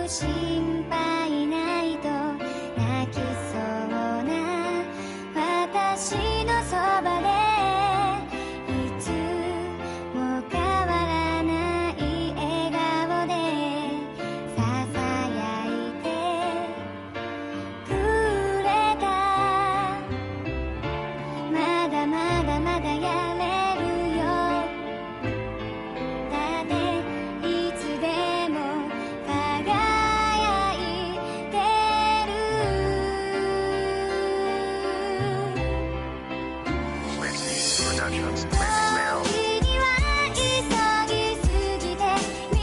心配ないと泣きそうな私のそばでいつも変わらない笑顔でささやいてくれた。まだまだまだやれるよ。だっていつでも輝いてる。時には急ぎすぎて見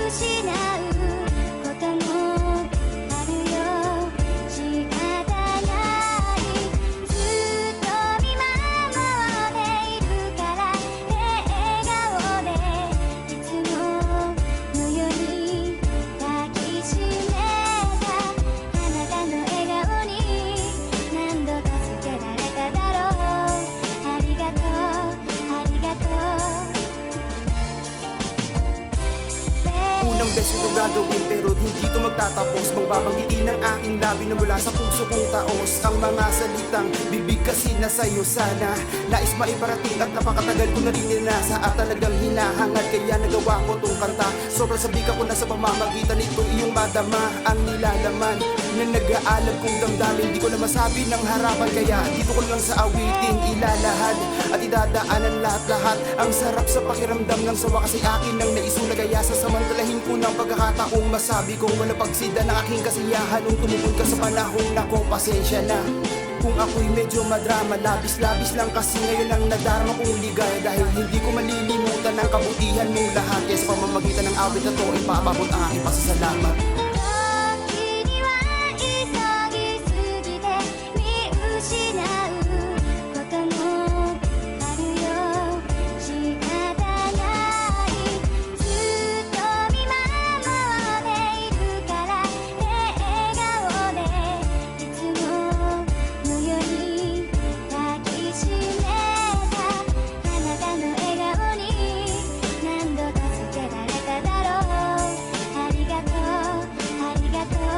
失うこともあるよ。仕方ない。ずっと見守っているから笑顔でいつものように抱きしめた。あなたの笑顔に何度助けられただろう。ありがとうありがとう。Unang beses ko gagawin pero hindi to magtatapos. Magbabanggitin ng aking labi na mula sa puso kong taos. Ang mga salitang bibig kasi na sa'yo sana nais maiparating at napakatagal ko na rin ninasa. At talagang hinahangad kaya nagawa ko tong kanta. Sobrang sabika ko na sa pamamagitan nito iyong madama. Ang nilalaman na nag-aalam kong damdamin di ko na masabi ng harapan. Kaya dito ko lang sa awiting ilalahad at idadaanan lahat-lahat. Ang sarap sa pakiramdam ng sawa kasi akin nang naisula. Kaya sasamantalahin ko ng pagkakataong masabi kong wala pagsida ng aking kasiyahan. Nung tumupon ka sa panahong nako, pasensya na kung ako'y medyo madrama. Labis-labis lang kasi ngayon ang nadarama kong ligaya. Dahil hindi ko malilimutan ang kabutihan mong lahat. Kaya sa pamamagitan ng awit na to ipapabot ang aking pasasalamat. 時には急ぎすぎて見失うこともあるよ。仕方ない。ずっと見守っているから笑顔でいつものように抱きしめた。あなたの笑顔に何度助けられただろう。ありがとうありがとう。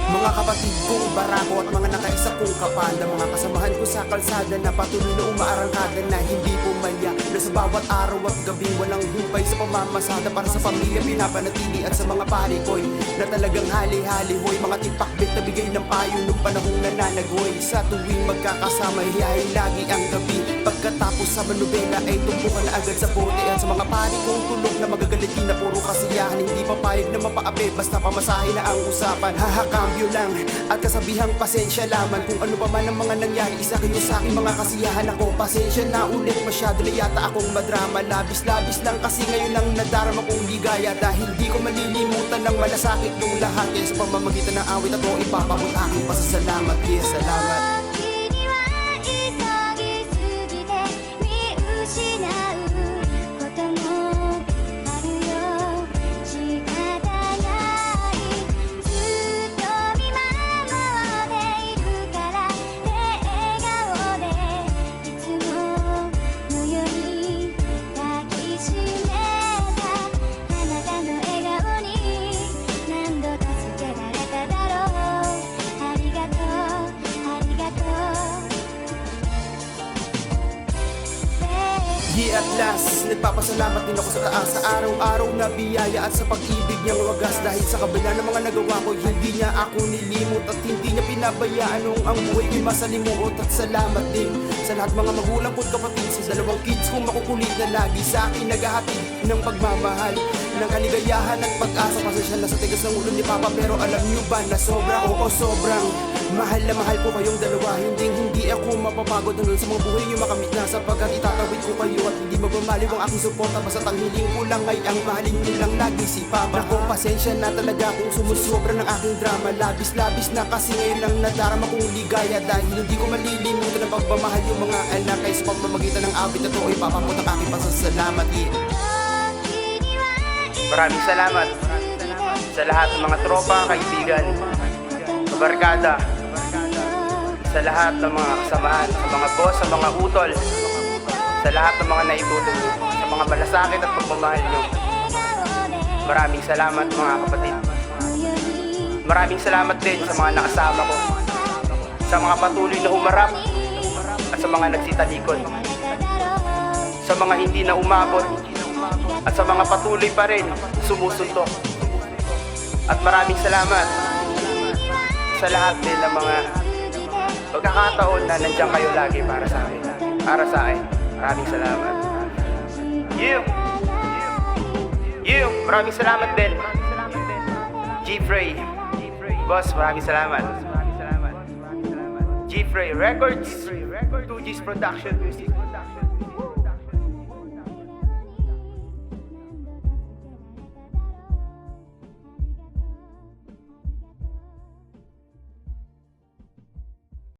Mga kapatid kong barako at mga nakaisa kong kapanda. Mga kasamahan ko sa kalsada na patuloy na umaarangkada na hindi pumalya. Na sa bawat araw at gabi walang humpay sa pamamasada. Para sa pamilya pinapanatili at sa mga pari ko'y na talagang hali-hali hoy. Mga tipakbit na bigay ng payo nung panahong nananagoy. Sa tuwing magkakasama hiyahay lagi ang gabi. Pagkatapos sa manubela ay tumpukan na agad sa bote. At sa mga pari kong tulog na magagalitin na puro kasiyahan. Hindi papayag na mapaapi basta pamasahe na ang usapan. Hahakambyo lang at kasabihang pasensya laman. Kung ano pa man ang mga nangyari sa akin o sa aking mga kasiyahan. Ako pasensya na ulit, masyado na yata akong madrama. Labis-labis lang kasi ngayon ang nadarama kong ligaya. Dahil di ko malilimutan ng malasakit nung lahat. Kaya sa pamamagitan ng awit na to ipapabot aking pasasalamat. Yes, salamat. 時には急ぎすぎて見失うこともあるよ。仕方ない。ずっと見守っているから笑顔でいつものように抱きしめた。あなたの笑顔に何度助けられただろう。ありがとうありがとう。 Yeah, at last, nagpapasalamat din ako sa taas sa araw-araw na biyaya at sa pag-ibig niyang wagas. Dahil sa kabila ng mga nagawa ko, hindi niya ako nilimot at hindi niya pinabayaan nung ang buhay ko'y masalimuot. At salamat din sa lahat mga magulang ko't kapatid, sa dalawang kids kong makukulit na lagi sa akin naghahatid ng pagmamahal, ng kaligayahan at pag-asa. Pasensya na sa tigas ng ulo ni Papa pero alam niyo ba na sobra, oo sobrang mahal na mahal ko kayong dalawa. Hindi ako mapapagod hanggang sa mga buhay niyo makamit na, sapagkat itatawid ko kayo at hindi mabamaliw ang aking suporta. Basta ang hiling ko lang ay ang mahalin niyo lang lagi si Papa. Naku, pasensya na talaga kung sumusobra ng aking drama. Labis-labis na kasi ngayon ang nadarama kong ligaya. Dahil hindi ko malilimutan ang pagmamahal yung mga anak. Kaya sa pamamagitan ng awit na to ay papamot ang aking pasasalamat. Maraming salamat sa lahat ng mga tropa, kaibigan, kabarkada, sa lahat ng mga kasamahan, sa mga boss, sa mga utol, sa lahat ng mga naitutulong, sa mga malasakit at pagmamahal nyo. Maraming salamat mga kapatid. Maraming salamat din sa mga nakasama ko, sa mga patuloy na humarap at sa mga nagsitalikod, sa mga hindi na umabot at sa mga patuloy pa rin sumusuntok. At maraming salamat sa lahat din ng mga pagkakataon na nandiyan kayo lagi para sa akin. Para sa akin. Maraming salamat. Maraming salamat din. G-Frey. Boss, maraming salamat. G-Frey Records, 2G's Production Music.